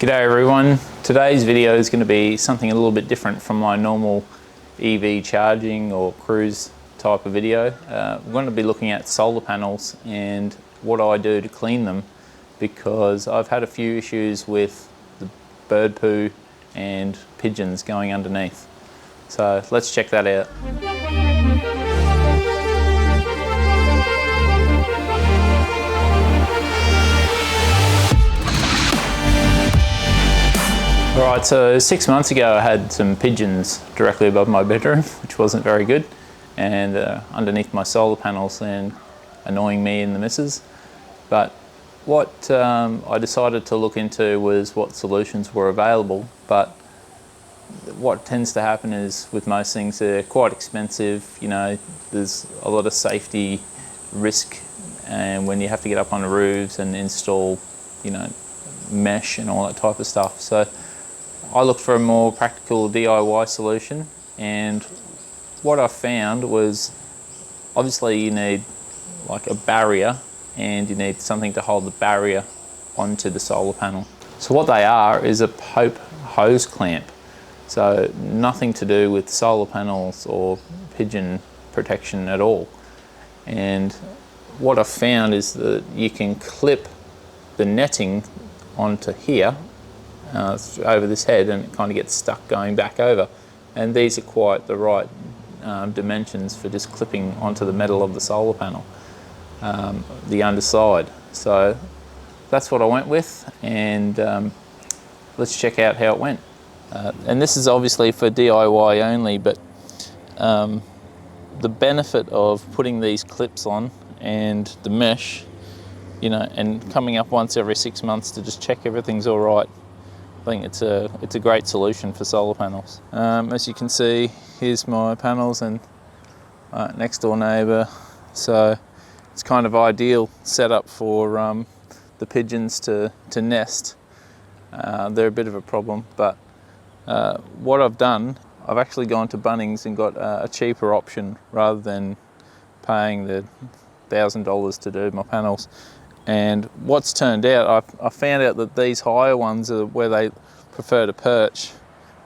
G'day everyone. Today's video is going to be something a little bit different from my normal EV charging or cruise type of video. I'm going to be looking at solar panels and what I do to clean them, because I've had a few issues with the bird poo and pigeons going underneath. So let's check that out. Alright, so 6 months ago I had some pigeons directly above my bedroom, which wasn't very good, and underneath my solar panels and annoying me and the missus. But what I decided to look into was what solutions were available. But what tends to happen is, with most things, they're quite expensive. You know, there's a lot of safety risk, and when you have to get up on the roofs and install, you know, mesh and all that type of stuff. So I looked for a more practical DIY solution, and what I found was, obviously you need like a barrier, and you need something to hold the barrier onto the solar panel. So what they are is a Pope hose clamp. So nothing to do with solar panels or pigeon protection at all. And what I found is that you can clip the netting onto here, over this head, and it kind of gets stuck going back over. And these are quite the right dimensions for just clipping onto the metal of the solar panel, the underside. So that's what I went with, and let's check out how it went. And this is obviously for DIY only, but the benefit of putting these clips on and the mesh, you know, and coming up once every 6 months to just check everything's all right, I think it's a great solution for solar panels. As you can see, here's my panels and next door neighbour. So it's kind of ideal setup for the pigeons to nest. They're a bit of a problem, but what I've done, I've actually gone to Bunnings and got a cheaper option rather than paying the $1,000 to do my panels. And what's turned out, I found out that these higher ones are where they prefer to perch,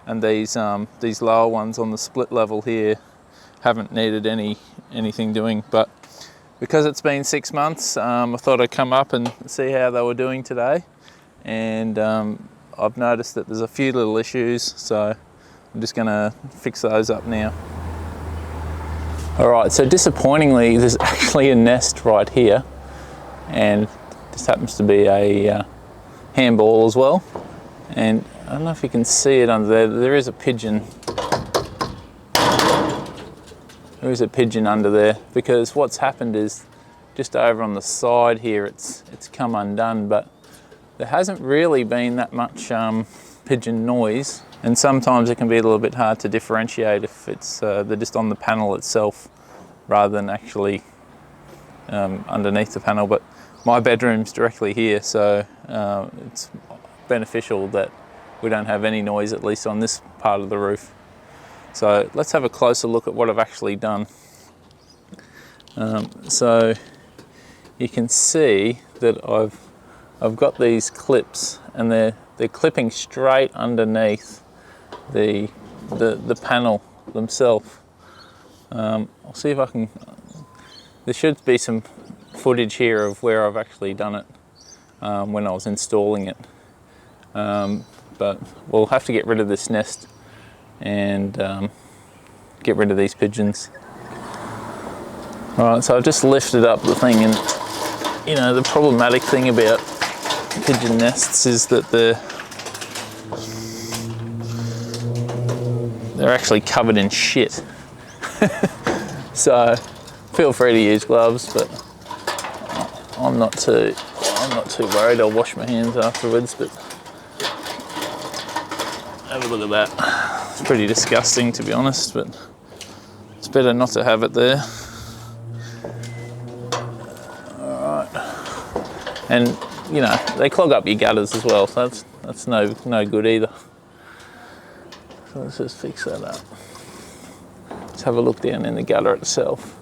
and these lower ones on the split level here haven't needed anything doing. But because it's been 6 months, I thought I'd come up and see how they were doing today. And I've noticed that there's a few little issues, so I'm just gonna fix those up now. All right, so disappointingly, there's actually a nest right here, and this happens to be a handball as well. And I don't know if you can see it under there. There is a pigeon. There is a pigeon under there, because what's happened is just over on the side here, it's come undone, but there hasn't really been that much pigeon noise. And sometimes it can be a little bit hard to differentiate if it's they're just on the panel itself rather than actually underneath the panel. But my bedroom's directly here, so it's beneficial that we don't have any noise, at least on this part of the roof. So let's have a closer look at what I've actually done. So you can see that I've got these clips, and they're clipping straight underneath the panel themselves. I'll see if I can. There should be some footage here of where I've actually done it when I was installing it. But we'll have to get rid of this nest and get rid of these pigeons. Alright, so I've just lifted up the thing, and you know, the problematic thing about pigeon nests is that they're actually covered in shit. So feel free to use gloves, but I'm not too worried. I'll wash my hands afterwards. But have a look at that. It's pretty disgusting, to be honest, but it's better not to have it there. Alright. And you know, they clog up your gutters as well, so that's no good either. So let's just fix that up. Let's have a look down in the gutter itself.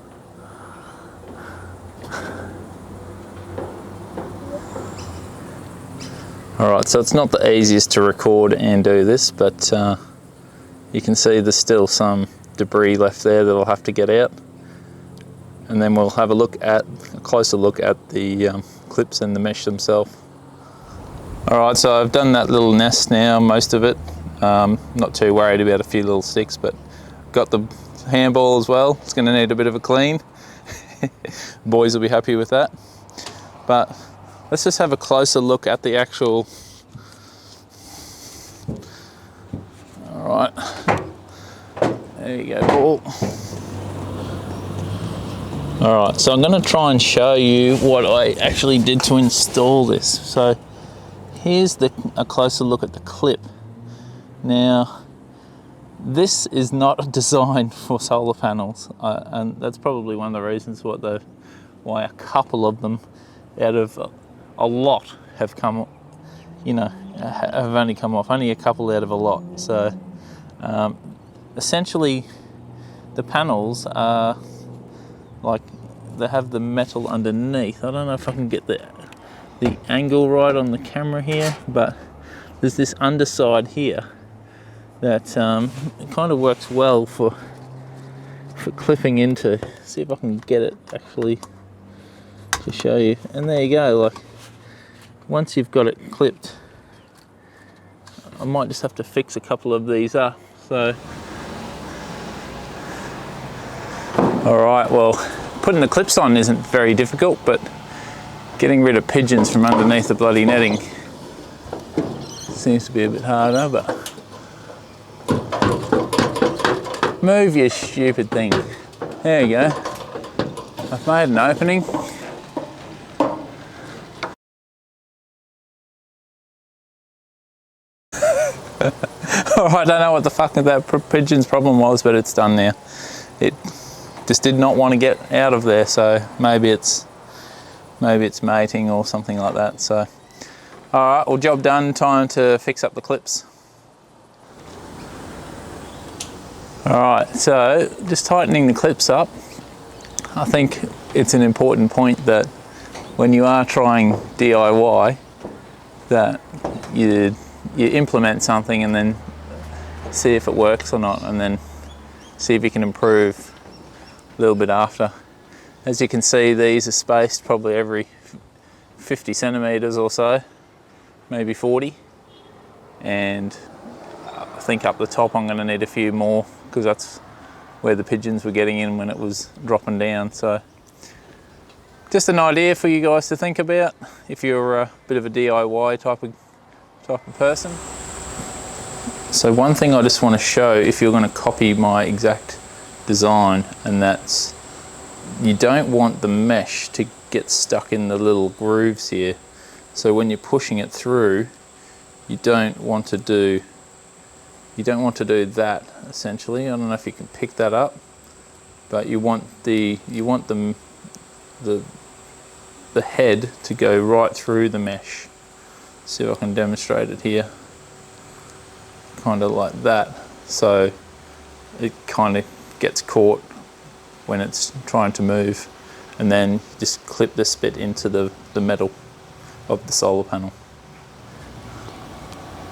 Alright, so it's not the easiest to record and do this, but you can see there's still some debris left there that I'll have to get out. And then we'll have a closer look at the clips and the mesh themselves. Alright, so I've done that little nest now, most of it. Not too worried about a few little sticks, but got the handball as well. It's going to need a bit of a clean. Boys will be happy with that. But let's just have a closer look at the actual... Alright, there you go, ball. Alright, so I'm going to try and show you what I actually did to install this. So here's a closer look at the clip. Now, this is not designed for solar panels, and that's probably one of the reasons why a couple of them out of a lot have come, have only come off, only a couple out of a lot. So essentially the panels are like, they have the metal underneath. I don't know if I can get the angle right on the camera here, but there's this underside here that kind of works well for clipping into. See if I can get it actually to show you. And there you go, like once you've got it clipped, I might just have to fix a couple of these up. So alright, well, putting the clips on isn't very difficult, but getting rid of pigeons from underneath the bloody netting seems to be a bit harder. But move, you stupid thing. There you go. I've made an opening. I don't know what the fuck that pigeon's problem was, but it's done now. It just did not want to get out of there, so maybe it's mating or something like that. So, all right, well, job done. Time to fix up the clips. All right, so just tightening the clips up. I think it's an important point that when you are trying DIY, that you implement something and then see if it works or not, and then see if you can improve a little bit after. As you can see, these are spaced probably every 50 centimeters or so, maybe 40. And I think up the top I'm going to need a few more, because that's where the pigeons were getting in when it was dropping down. So just an idea for you guys to think about if you're a bit of a DIY type of person. So one thing I just want to show, if you're going to copy my exact design, and that's, you don't want the mesh to get stuck in the little grooves here. So when you're pushing it through, you don't want to do that essentially. I don't know if you can pick that up, but you want the head to go right through the mesh. See if I can demonstrate it here. Kind of like that. So it kind of gets caught when it's trying to move, and then just clip this bit into the metal of the solar panel.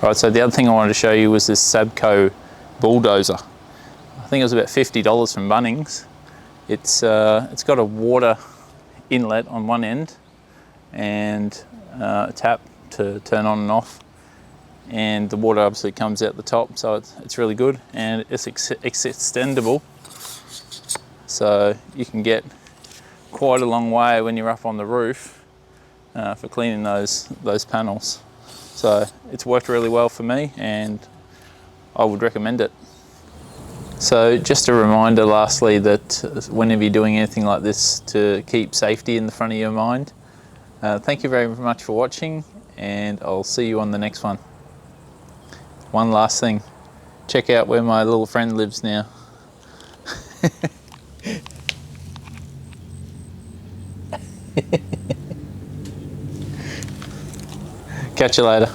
Alright, so the other thing I wanted to show you was this Sabco bulldozer. I think it was about $50 from Bunnings. It's got a water inlet on one end and a tap to turn on and off, and the water obviously comes out the top, so it's really good, and it's extendable, so you can get quite a long way when you're up on the roof for cleaning those panels. So it's worked really well for me, and I would recommend it. So just a reminder lastly that whenever you're doing anything like this, to keep safety in the front of your mind. Thank you very much for watching, and I'll see you on the next one. One last thing, check out where my little friend lives now. Catch you later.